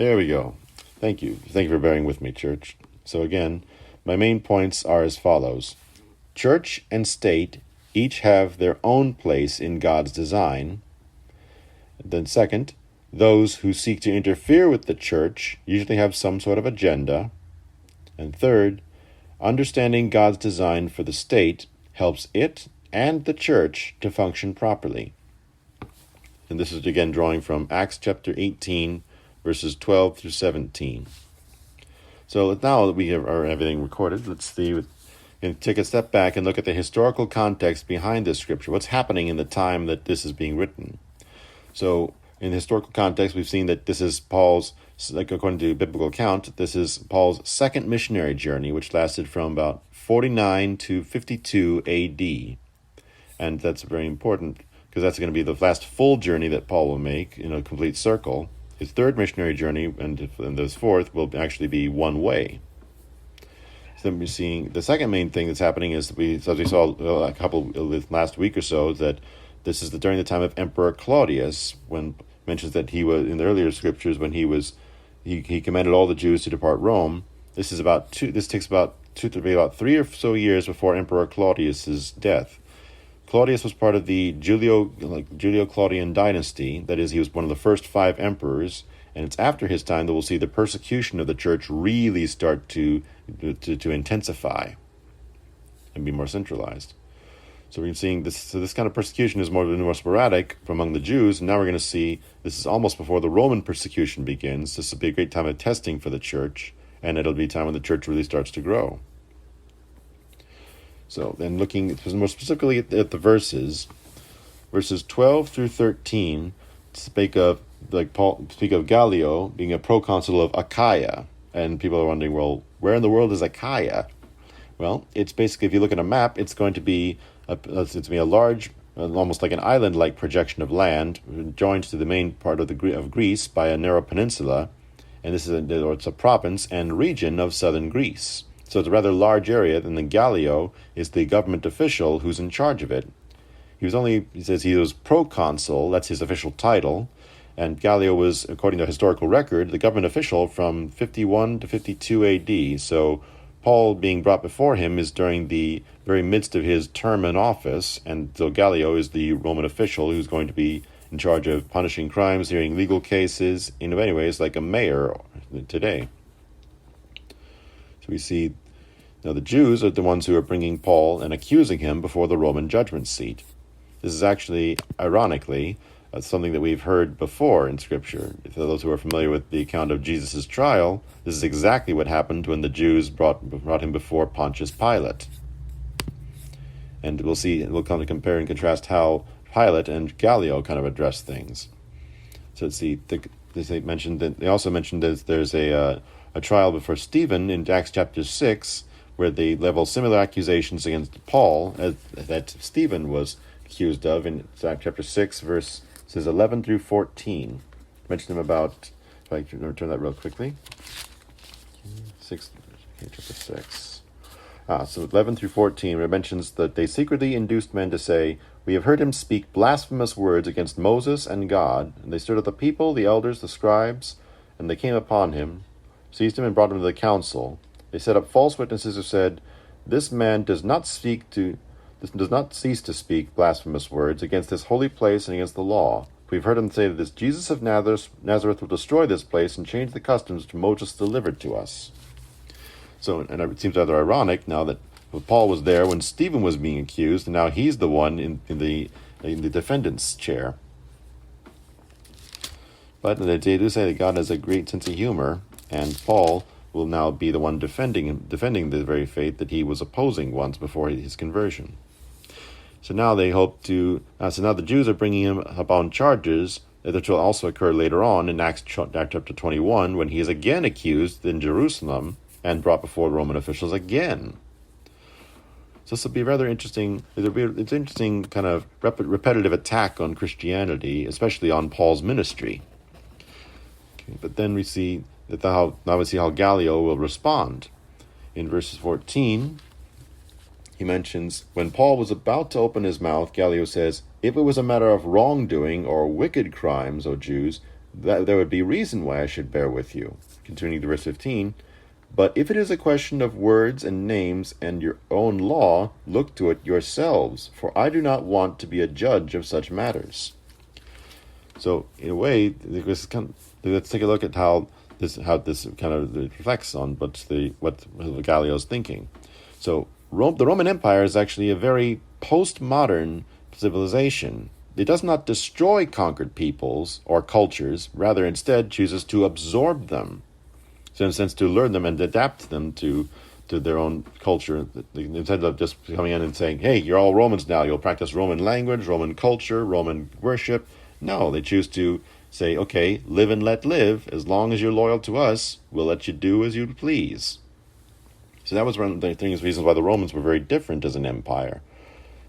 There we go. Thank you. Thank you for bearing with me, church. So again, my main points are as follows. Church and state each have their own place in God's design. Then second, those who seek to interfere with the church usually have some sort of agenda. And third, understanding God's design for the state helps it and the church to function properly. And this is again drawing from Acts chapter 18, verses 12 through 17. So now that we have everything recorded, let's see, and take a step back and look at the historical context behind this scripture. What's happening in the time that this is being written? So in the historical context, we've seen that this is Paul's, like according to biblical account, this is Paul's second missionary journey, which lasted from about 49 to 52 A.D. And that's very important because that's going to be the last full journey that Paul will make in a complete circle. His third missionary journey, and this fourth, will actually be one way. So then we're seeing the second main thing that's happening is, as we saw a couple last week or so, that this is during the time of Emperor Claudius, when mentions that he was in the earlier scriptures when he commanded all the Jews to depart Rome. This takes about 3 or so years before Emperor Claudius's death. Claudius was part of the Julio-Claudian dynasty. That is, he was one of the first 5 emperors, and it's after his time that we'll see the persecution of the church really start to intensify and be more centralized. So we're seeing this. So this kind of persecution is more sporadic among the Jews, and now we're going to see this is almost before the Roman persecution begins. This will be a great time of testing for the church, and it'll be a time when the church really starts to grow. So then looking more specifically at the verses 12 through 13 speak of Gallio being a proconsul of Achaia, and people are wondering, well, where in the world is Achaia? Well, it's basically, if you look at a map, it's going to be a large, almost like an island-like projection of land, joined to the main part of Greece by a narrow peninsula, and it's a province and region of southern Greece. So it's a rather large area, and then Gallio is the government official who's in charge of it. He says he was proconsul, that's his official title, and Gallio was, according to historical record, the government official from 51 to 52 AD. So Paul being brought before him is during the very midst of his term in office, and so Gallio is the Roman official who's going to be in charge of punishing crimes, hearing legal cases, in many ways like a mayor today. So we see now the Jews are the ones who are bringing Paul and accusing him before the Roman judgment seat. This is actually, ironically, something that we've heard before in Scripture. For those who are familiar with the account of Jesus' trial, this is exactly what happened when the Jews brought him before Pontius Pilate. And we'll come to compare and contrast how Pilate and Gallio kind of address things. So let's see, they also mentioned that there's a trial before Stephen in Acts chapter 6, where they level similar accusations against Paul that Stephen was accused of in chapter 6, verses 11 through 14. Mention them about, if I can return that real quickly. Chapter 6. So 11 through 14, where it mentions that they secretly induced men to say, "We have heard him speak blasphemous words against Moses and God. And they stirred up the people, the elders, the scribes, and they came upon him, seized him, and brought him to the council. They set up false witnesses who said, 'This man does not cease to speak blasphemous words against this holy place and against the law. We've heard him say that this Jesus of Nazareth will destroy this place and change the customs which Moses delivered to us.'" So, and it seems rather ironic now that Paul was there when Stephen was being accused, and now he's the one in the defendant's chair. But they do say that God has a great sense of humor, and Paul will now be the one defending the very faith that he was opposing once before his conversion. So now they hope to. So now the Jews are bringing him up on charges that will also occur later on in Acts chapter 21, when he is again accused in Jerusalem and brought before Roman officials again. So this will be rather interesting. It's an interesting kind of repetitive attack on Christianity, especially on Paul's ministry. Okay, but then we see now we see how Gallio will respond. In verses 14, he mentions, when Paul was about to open his mouth, Gallio says, "If it was a matter of wrongdoing or wicked crimes, O Jews, that there would be reason why I should bear with you. Continuing to verse 15, but if it is a question of words and names and your own law, look to it yourselves, for I do not want to be a judge of such matters. So, in a way, let's take a look at how this kind of reflects on what Gallio's thinking. So, the Roman Empire is actually a very postmodern civilization. It does not destroy conquered peoples or cultures, rather instead chooses to absorb them. So in a sense, to learn them and adapt them to their own culture, instead of just coming in and saying, hey, you're all Romans now, you'll practice Roman language, Roman culture, Roman worship. No, they choose to say, okay, live and let live. As long as you're loyal to us, we'll let you do as you please. So that was one of the reasons why the Romans were very different as an empire.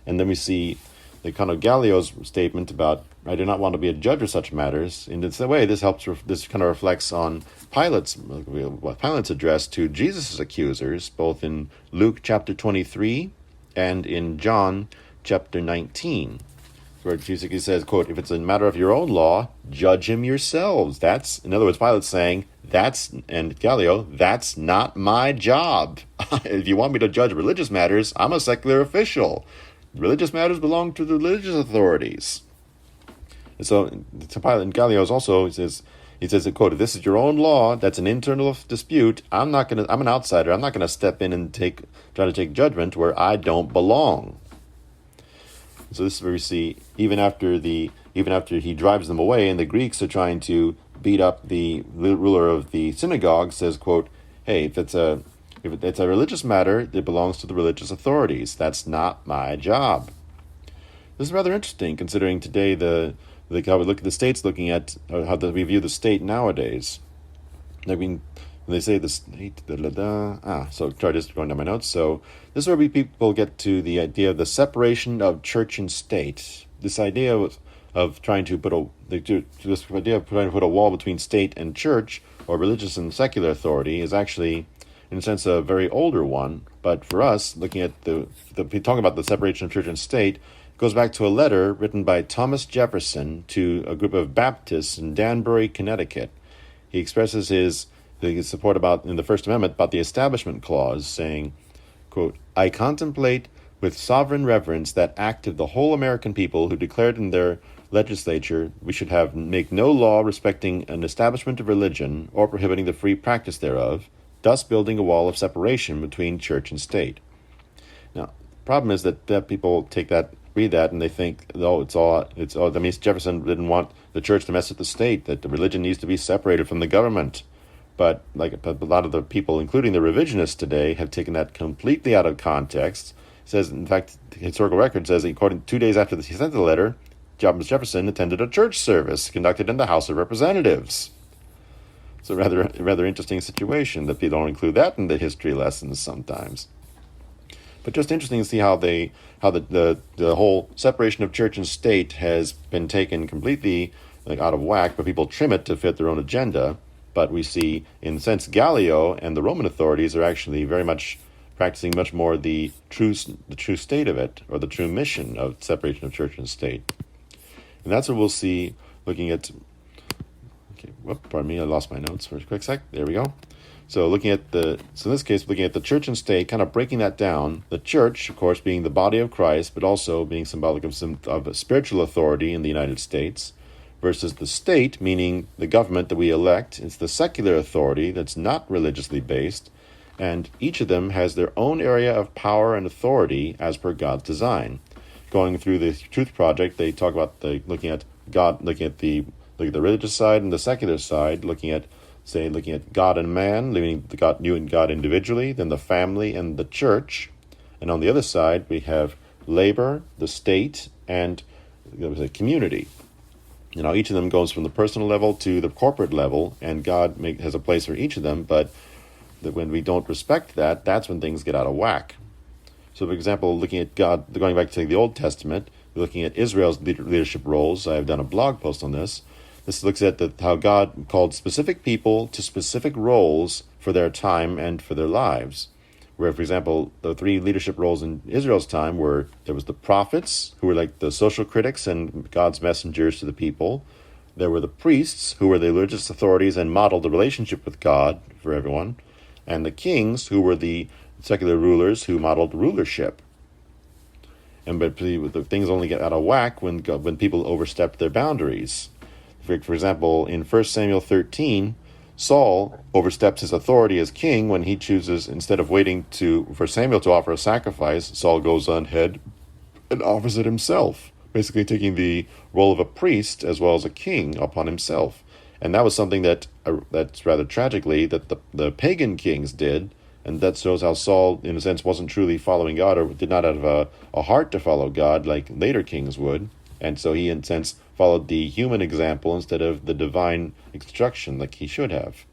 And then we see the kind of Gallio's statement about, I do not want to be a judge of such matters. In this way, this kind of reflects on Pilate's address to Jesus' accusers, both in Luke chapter 23 and in John chapter 19, where Jesus says, quote, if it's a matter of your own law, judge him yourselves. That's, in other words, Pilate's saying, and Gallio, that's not my job. If you want me to judge religious matters, I'm a secular official. Religious matters belong to the religious authorities. And so Pilate and Gallio also he says, quote, if this is your own law, that's an internal dispute, I'm an outsider, I'm not gonna step in and try to take judgment where I don't belong. So this is where we see, even after he drives them away, and the Greeks are trying to beat up the ruler of the synagogue, says, quote, hey, if it's a religious matter, it belongs to the religious authorities. That's not my job. This is rather interesting, considering today how we look at the states, looking at how we view the state nowadays. I mean, when they say the state, so try just going down my notes. So this is where people get to the idea of the separation of church and state. This idea of trying to put a wall between state and church, or religious and secular authority, is actually, in a sense, a very older one. But for us, looking at talking about the separation of church and state, it goes back to a letter written by Thomas Jefferson to a group of Baptists in Danbury, Connecticut. He expresses his support in the First Amendment about the Establishment Clause, saying, quote, I contemplate with sovereign reverence that act of the whole American people who declared in their legislature we should make no law respecting an establishment of religion or prohibiting the free practice thereof, thus building a wall of separation between church and state. Now, the problem is that people read that, and they think, that means Jefferson didn't want the church to mess with the state, that the religion needs to be separated from the government. But a lot of the people, including the revisionists today, have taken that completely out of context. It says, in fact, the historical record says, according 2 days after he sent the letter, Thomas Jefferson attended a church service conducted in the House of Representatives. It's a rather interesting situation that they don't include that in the history lessons sometimes. But just interesting to see how the whole separation of church and state has been taken completely out of whack, but people trim it to fit their own agenda. But we see, in a sense, Gallio and the Roman authorities are actually very much practicing much more the true state of it, or the true mission of separation of church and state. And that's what we'll see looking at... pardon me, I lost my notes for a quick sec. There we go. So in this case, looking at the church and state, kind of breaking that down. The church, of course, being the body of Christ, but also being symbolic of a spiritual authority in the United States, versus the state, meaning the government that we elect. It's the secular authority that's not religiously based, and each of them has their own area of power and authority as per God's design. Going through the Truth Project, they talk about looking at the religious side and the secular side, looking at God and man, living you and God individually, then the family and the church. And on the other side, we have labor, the state, and the community. Each of them goes from the personal level to the corporate level, and God has a place for each of them, but when we don't respect that, that's when things get out of whack. So, for example, looking at God, going back to the Old Testament, looking at Israel's leadership roles, I've done a blog post on this. This looks at how God called specific people to specific roles for their time and for their lives. Where, for example, the three leadership roles in Israel's time there was the prophets, who were like the social critics and God's messengers to the people. There were the priests, who were the religious authorities and modeled the relationship with God for everyone, and the kings, who were the secular rulers who modeled rulership. But the things only get out of whack when people overstep their boundaries. For example, in 1 Samuel 13, Saul oversteps his authority as king when he chooses, instead of waiting for Samuel to offer a sacrifice, Saul goes on ahead and offers it himself, basically taking the role of a priest as well as a king upon himself. And that was something that's rather tragically that the pagan kings did, and that shows how Saul, in a sense, wasn't truly following God, or did not have a heart to follow God like later kings would. And so he, in a sense, followed the human example instead of the divine instruction like he should have.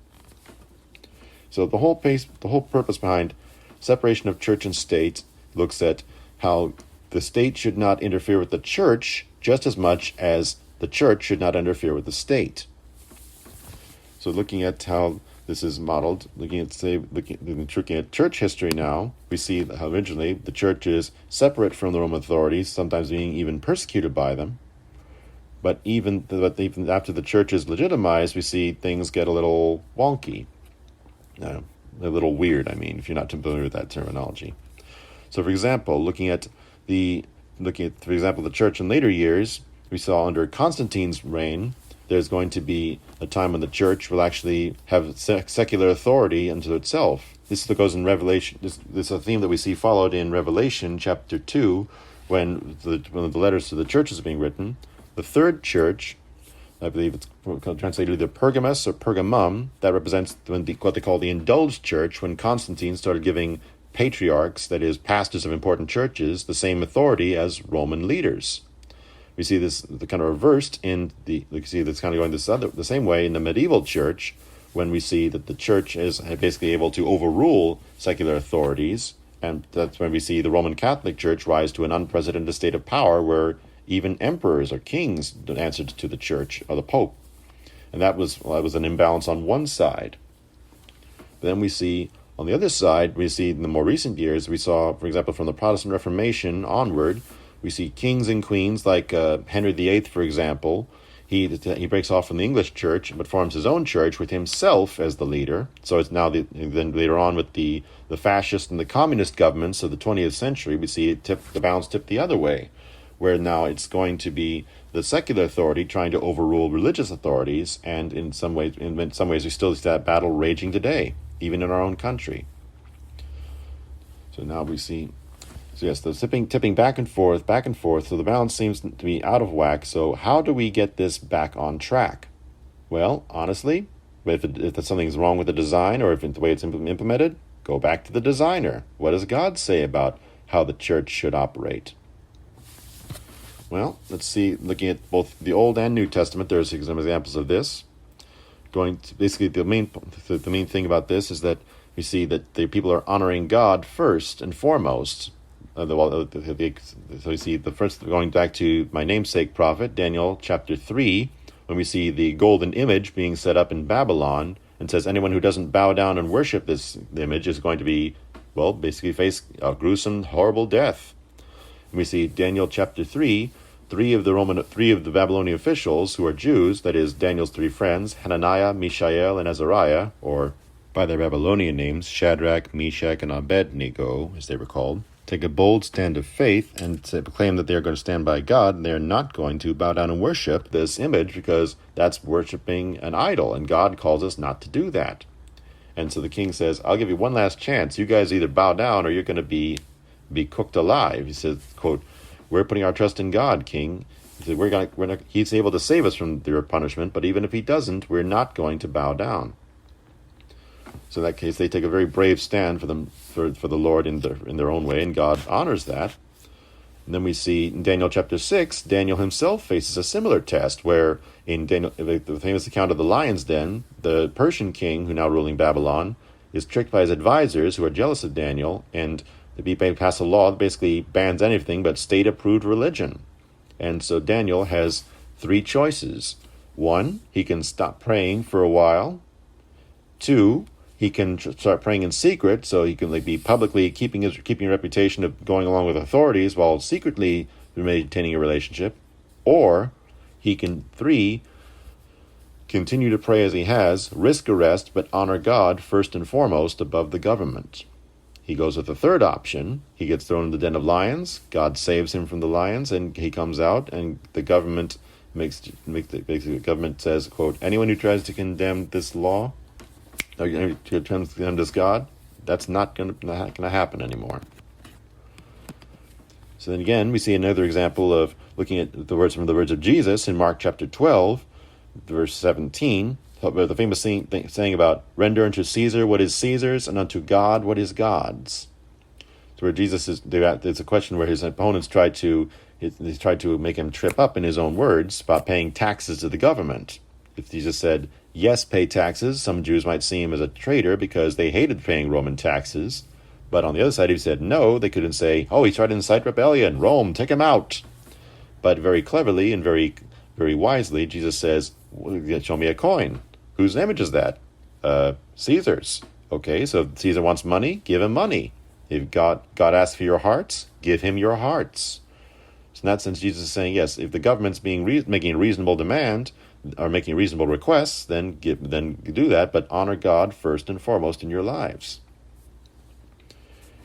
So the whole purpose behind separation of church and state looks at how the state should not interfere with the church just as much as the church should not interfere with the state. So looking at how this is modeled, looking at church history now, we see how originally the church is separate from the Roman authorities, sometimes being even persecuted by them. But even after the church is legitimized, we see things get a little wonky. A little weird, if you're not familiar with that terminology. So, for example, looking at the church in later years, we saw under Constantine's reign, there's going to be a time when the church will actually have secular authority unto itself. This goes in Revelation. This is a theme that we see followed in Revelation chapter 2, when the letters to the churches are being written. The third church, I believe it's translated either Pergamus or Pergamum, that represents what they call the indulged church, when Constantine started giving patriarchs, that is, pastors of important churches, the same authority as Roman leaders. We see this kind of reversed in the same way in the medieval church, when we see that the church is basically able to overrule secular authorities, and that's when we see the Roman Catholic Church rise to an unprecedented state of power, where even emperors or kings answered to the church or the Pope, and that was an imbalance on one side. But then we see on the other side, we see in the more recent years, we saw, for example, from the Protestant Reformation onward, we see kings and queens like Henry VIII, for example. He breaks off from the English church, but forms his own church with himself as the leader. So it's now then later on with the fascist and the communist governments of the 20th century, we see the balance tip the other way, where now it's going to be the secular authority trying to overrule religious authorities, and in some ways we still see that battle raging today, even in our own country. So now we see. So yes, the tipping back and forth, so the balance seems to be out of whack. So how do we get this back on track? Well, honestly, if something's wrong with the design, or if the way it's implemented, go back to the designer. What does God say about how the church should operate? Well, let's see, looking at both the Old and New Testament, there's some examples of this. Basically, the main thing about this is that we see that the people are honoring God first and foremost. So we see the first, going back to my namesake prophet, Daniel chapter 3, when we see the golden image being set up in Babylon, and says anyone who doesn't bow down and worship this image is going to be, basically face a gruesome, horrible death. And we see Daniel chapter 3, three of the Babylonian officials who are Jews, that is, Daniel's three friends, Hananiah, Mishael, and Azariah, or by their Babylonian names, Shadrach, Meshach, and Abednego, as they were called, take a bold stand of faith and proclaim that they are going to stand by God, and they are not going to bow down and worship this image, because that's worshiping an idol, and God calls us not to do that. And so the king says, I'll give you one last chance. You guys either bow down or you're going to be cooked alive. He says, quote, we're putting our trust in God, king. He said, he's able to save us from their punishment, but even if he doesn't, we're not going to bow down. So in that case, they take a very brave stand for the Lord in their own way, and God honors that. And then we see in Daniel chapter 6, Daniel himself faces a similar test, where in the famous account of the lion's den, the Persian king, who now ruling Babylon, is tricked by his advisors, who are jealous of Daniel, and they pass a law that basically bans anything but state-approved religion. And so Daniel has three choices. 1, he can stop praying for a while. 2, he can start praying in secret, so he can be publicly keeping a reputation of going along with authorities while secretly maintaining a relationship. Or he can 3 continue to pray as he has, risk arrest, but honor God first and foremost above the government. He goes with the third option. He gets thrown in the den of lions. God saves him from the lions, and he comes out, and the government the government says, quote, anyone who tries to condemn this law, or to condemn this God, that's not going to happen anymore. So then again, we see another example of looking at the words of Jesus in Mark chapter 12, verse 17, the famous saying about render unto Caesar what is Caesar's and unto God what is God's. So where Jesus is, there's a question where his opponents tried to make him trip up in his own words about paying taxes to the government. If Jesus said, yes, pay taxes, some Jews might see him as a traitor because they hated paying Roman taxes. But on the other side, if he said no, they couldn't say, oh, he tried to incite rebellion. Rome, take him out. But very cleverly and very, very wisely, Jesus says, show me a coin. Whose image is that? Caesar's. Okay, so if Caesar wants money, give him money. If God asks for your hearts, give him your hearts. So in that sense, Jesus is saying, yes, if the government's making a reasonable demand or making reasonable requests, then do that, but honor God first and foremost in your lives.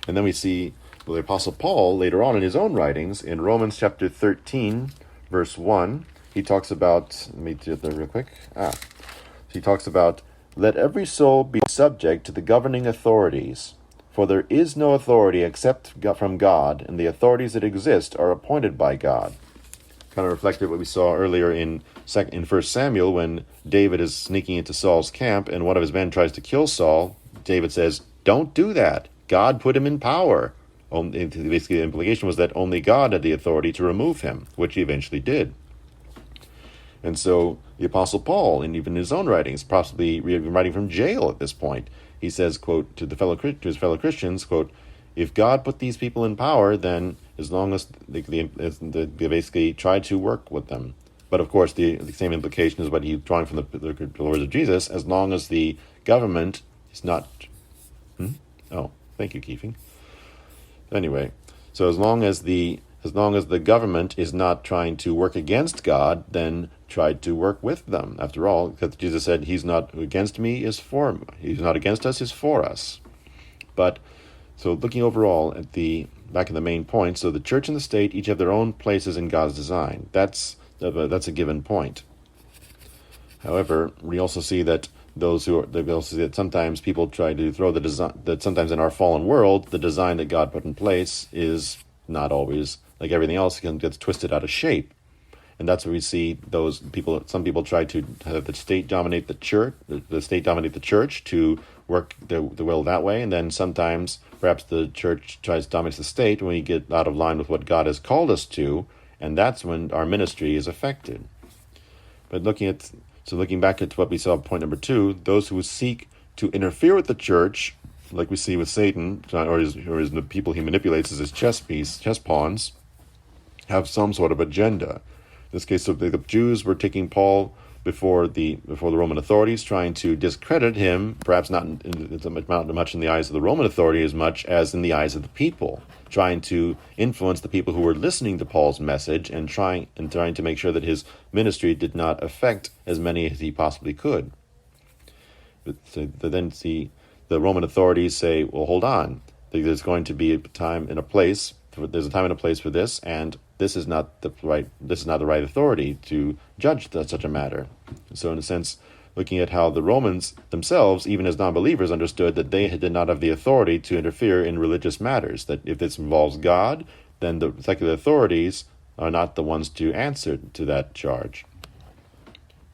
And then we see the Apostle Paul later on in his own writings in Romans chapter 13, verse 1. He talks about, let me do that real quick. He talks about, let every soul be subject to the governing authorities, for there is no authority except from God, and the authorities that exist are appointed by God. Kind of reflected what we saw earlier in 1 Samuel when David is sneaking into Saul's camp and one of his men tries to kill Saul. David says, don't do that. God put him in power. Basically, the implication was that only God had the authority to remove him, which he eventually did. And so the Apostle Paul, and even in his own writings, possibly writing from jail at this point, he says, quote, to his fellow Christians, quote, if God put these people in power, then as long as they basically try to work with them. But of course, the same implication is what he's drawing from the words of Jesus, as long as the government is not... Oh, thank you, Keefing. Anyway, so as long as the government is not trying to work against God, then try to work with them. After all, because Jesus said, he's not against me, he's not against us, is for us. But, so looking overall at back in the main point, so the church and the state each have their own places in God's design. That's a given point. However, we also see that sometimes people try to throw the design, that sometimes in our fallen world, the design that God put in place is not always, like everything else, gets twisted out of shape. And that's where we see some people try to have the state dominate the church, to work the will that way. And then sometimes perhaps the church tries to dominate the state when we get out of line with what God has called us to. And that's when our ministry is affected. But looking back at what we saw, point number 2, those who seek to interfere with the church, like we see with Satan, or the people he manipulates as his chess pawns, have some sort of agenda. In this case, so the Jews were taking Paul before the Roman authorities, trying to discredit him, perhaps not much in the eyes of the Roman authority as much as in the eyes of the people, trying to influence the people who were listening to Paul's message and trying to make sure that his ministry did not affect as many as he possibly could. But then the Roman authorities say, well, hold on, there's going to be a time and a place. There's a time and a place for this, and this is not the right authority to judge such a matter. So in a sense, looking at how the Romans themselves, even as non-believers, understood that they did not have the authority to interfere in religious matters, that if this involves God, then the secular authorities are not the ones to answer to that charge.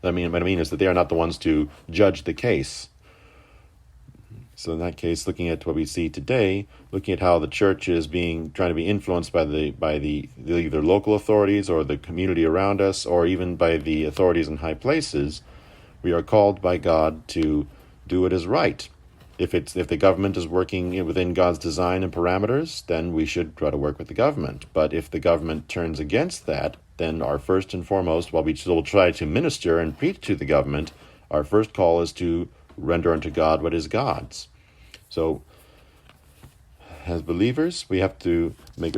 What I mean is that they are not the ones to judge the case. So in that case, looking at what we see today, looking at how the church is trying to be influenced by the either local authorities or the community around us, or even by the authorities in high places, we are called by God to do what is right. If the government is working within God's design and parameters, then we should try to work with the government. But if the government turns against that, then our first and foremost, while we still try to minister and preach to the government, our first call is to render unto God what is God's. So, as believers, we have to take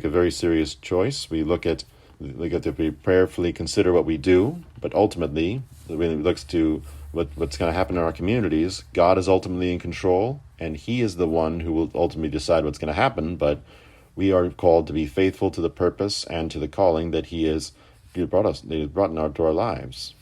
a very serious choice. We look at We got to be prayerfully consider what we do, but ultimately, when it looks to what's going to happen in our communities, God is ultimately in control, and He is the one who will ultimately decide what's going to happen, but we are called to be faithful to the purpose and to the calling that He has brought into our lives.